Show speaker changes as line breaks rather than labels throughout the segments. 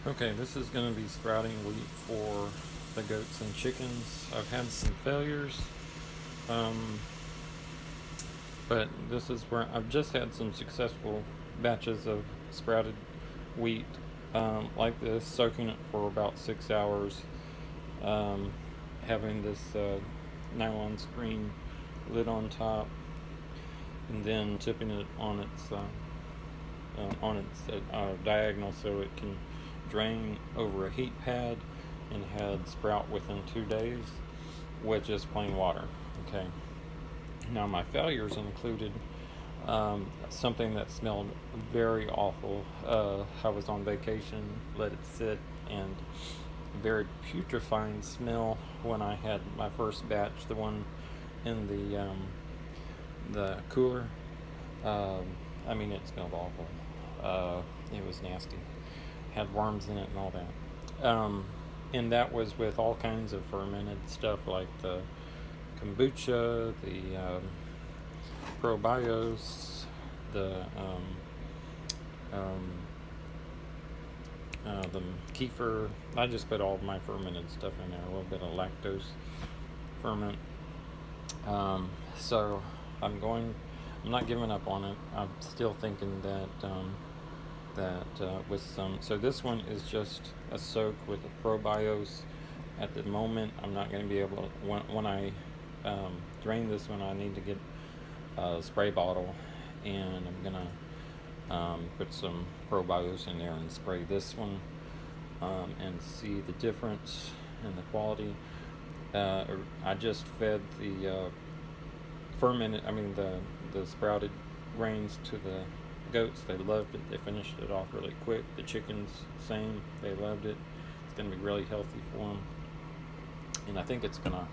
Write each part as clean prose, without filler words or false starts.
Okay, this is going to be sprouting wheat for the goats and chickens. I've had some failures, um, but this is where I've just had some successful batches of sprouted wheat like this, soaking it for about 6 hours, um, having this nylon screen lid on top, and then tipping it on its diagonal so it can drain over a heat pad and had sprout within 2 days with just plain water. Okay. Now my failures included something that smelled very awful. I was on vacation, let it sit, and very putrefying smell when I had my first batch, the one in the cooler. Um, I mean, it smelled awful. It was nasty. Had worms in it and all that. And that was with all kinds of fermented stuff like the kombucha, the probios, um, the kefir. I just put all of my fermented stuff in there, a little bit of lactose ferment. So I'm going. I'm not giving up on it. I'm still thinking that with some. So this one is just a soak with the probios. At the moment, I'm not going to be able to. When I drain this one, I need to get a spray bottle, and I'm gonna put some probios in there and spray this one, and see the difference in the quality. I just fed the fermented, I mean the sprouted grains to the goats. They loved it. They finished it off really quick. The chickens, same. They loved it. It's going to be really healthy for them, and I think it's going to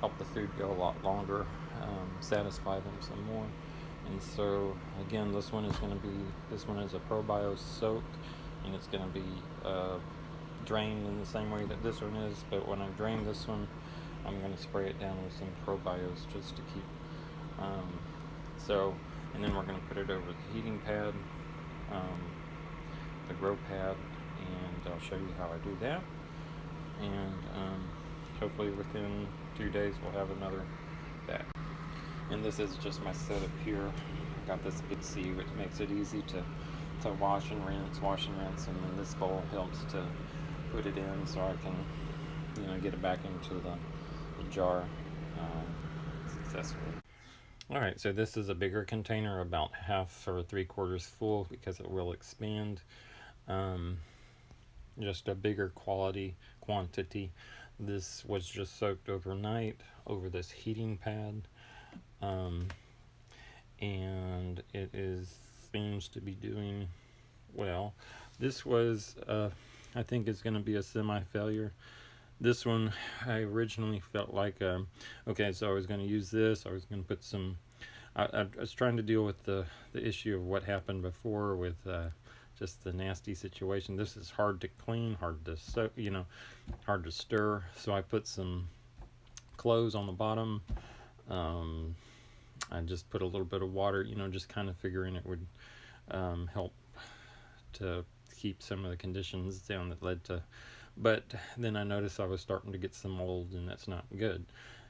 help the food go a lot longer, satisfy them some more. And so again, this one is a probio soak, and it's going to be drained in the same way that this one is. But when I drain this one, I'm going to spray it down with some probios just to keep. Um, and then we're going to put it over the heating pad, um, the grow pad, and I'll show you how I do that. And hopefully within 2 days we'll have another batch. And this is just my setup here. I got this big sieve, which makes it easy to wash and rinse, and then this bowl helps to put it in so I can, get it back into the jar successfully. All right, so this is a bigger container, about half or 3/4 full because it will expand. Um, just a bigger quantity. This was just soaked overnight over this heating pad, um, and it seems to be doing well. This was, I think, is going to be a semi-failure. This one, I originally felt like, okay, so I was going to use this. I was going to put some. I was trying to deal with the issue of what happened before with just the nasty situation. This is hard to clean, hard to hard to stir. So I put some clothes on the bottom. Um, I just put a little bit of water, just kind of figuring it would help to keep some of the conditions down that led to. But then I noticed I was starting to get some mold, and that's not good.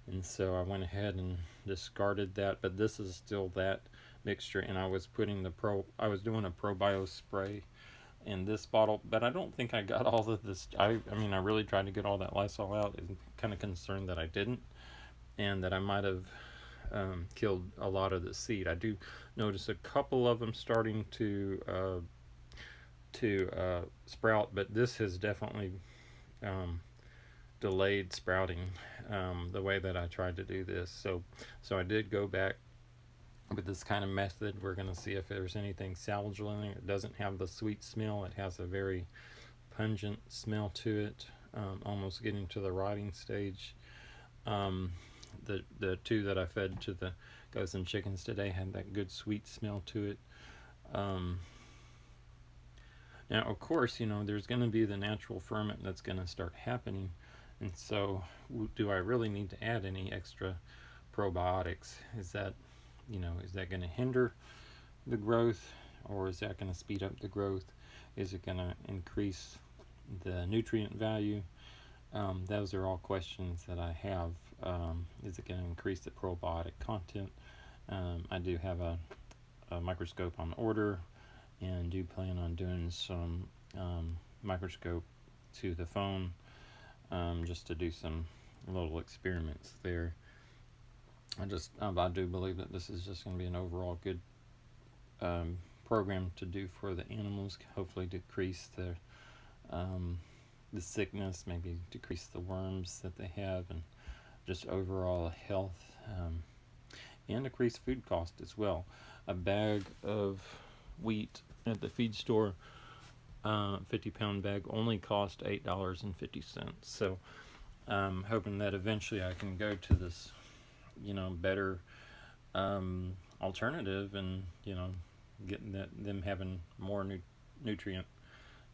And so I went ahead and discarded that. But this is still that mixture, and I was doing a probio spray in this bottle, but I don't think I got all of this. I mean, I really tried to get all that Lysol out. I'm kind of concerned that I didn't, and that I might have killed a lot of the seed. I do notice a couple of them starting to sprout, but this has definitely delayed sprouting the way that I tried to do this. So I did go back with this kind of method. We're going to see if there's anything salvageable in it. It doesn't have the sweet smell. It has a very pungent smell to it, almost getting to the rotting stage. The two that I fed to the goats and chickens today had that good sweet smell to it. Now, of course, there's going to be the natural ferment that's going to start happening. And so, do I really need to add any extra probiotics? Is that going to hinder the growth, or is that going to speed up the growth? Is it going to increase the nutrient value. Those are all questions that I have. Is it going to increase the probiotic content? I do have a microscope on order, and do plan on doing some microscope to the phone, just to do some little experiments there. I do believe that this is just going to be an overall good program to do for the animals. Hopefully decrease the sickness, maybe decrease the worms that they have, and just overall health, and decrease food cost as well. A bag of wheat at the feed store, 50-pound bag, only cost $8.50. So I'm hoping that eventually I can go to this, better alternative, and getting them having more nutrient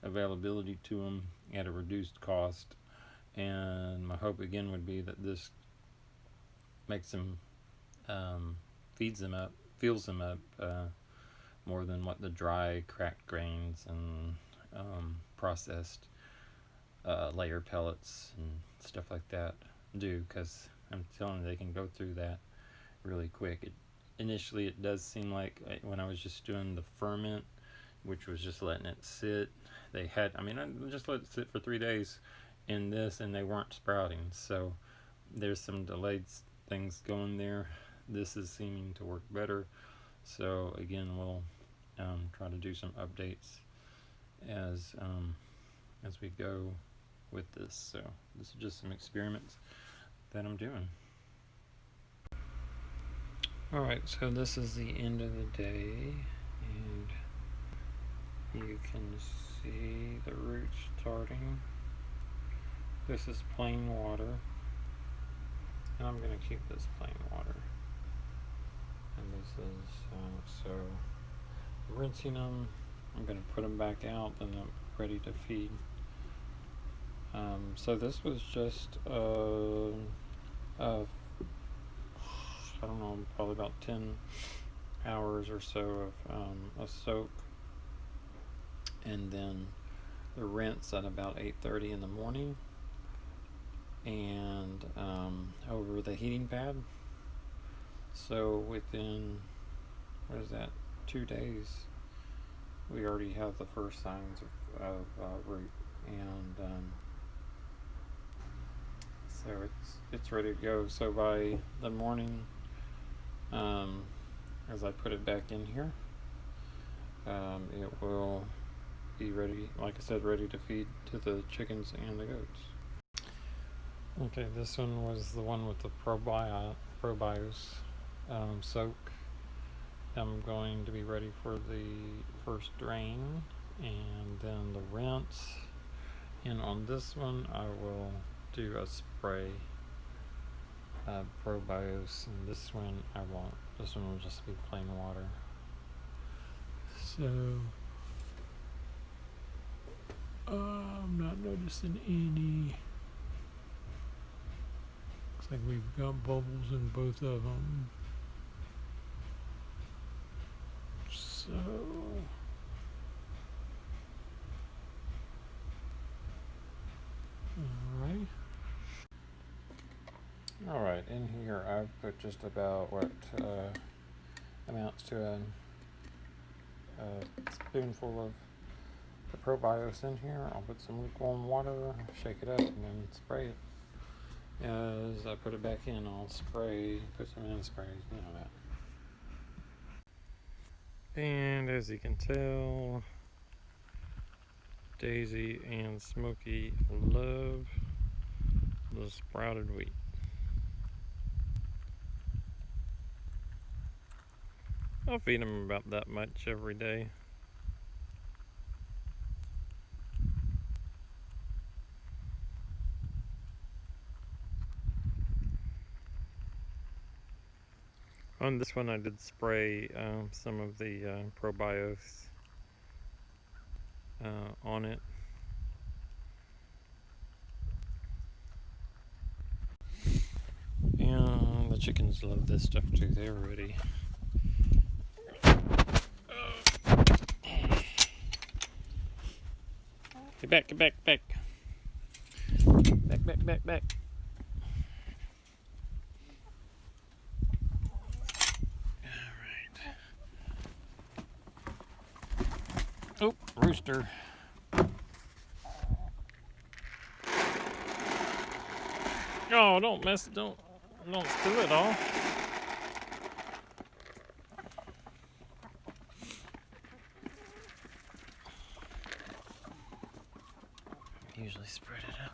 availability to them at a reduced cost. And my hope again would be that this makes them, feels them up more than what the dry cracked grains and processed layer pellets and stuff like that do, because I'm telling you, they can go through that really quick. Initially it does seem like, when I was just doing the ferment, which was just letting it sit, I just let it sit for 3 days in this, and they weren't sprouting. So there's some delayed things going there. This is seeming to work better. So again, we'll try to do some updates as we go with this. So this is just some experiments that I'm doing. Alright, so this is the end of the day, and you can see the roots starting. This is plain water, and I'm going to keep this plain water. And this is, so I'm rinsing them. I'm going to put them back out, and I'm ready to feed. So this was just I don't know, probably about 10 hours or so of a soak, and then the rinse at about 8:30 in the morning, and over the heating pad. So within, 2 days, we already have the first signs of root, and so it's ready to go. So by the morning, as I put it back in here, it will be ready, like I said, ready to feed to the chickens and the goats. Okay, this one was the one with the probios soak. I'm going to be ready for the first drain, and then the rinse. And on this one, I will do a spray probios, and this one I won't. This one will just be plain water. So I'm not noticing any. Looks like we've got bubbles in both of them. So Alright, in here I've put just about what amounts to a spoonful of the probios in here. I'll put some lukewarm water, shake it up, and then spray it. As I put it back in, I'll put some in sprays, that. And as you can tell, Daisy and Smokey love the sprouted wheat. I'll feed them about that much every day. On this one I did spray some of the probios on it. And the chickens love this stuff too. They're ready. Get back, get back, back. Back, back, back, back. Alright. Oh, rooster. Oh, don't mess, don't spill it all. Usually spread it out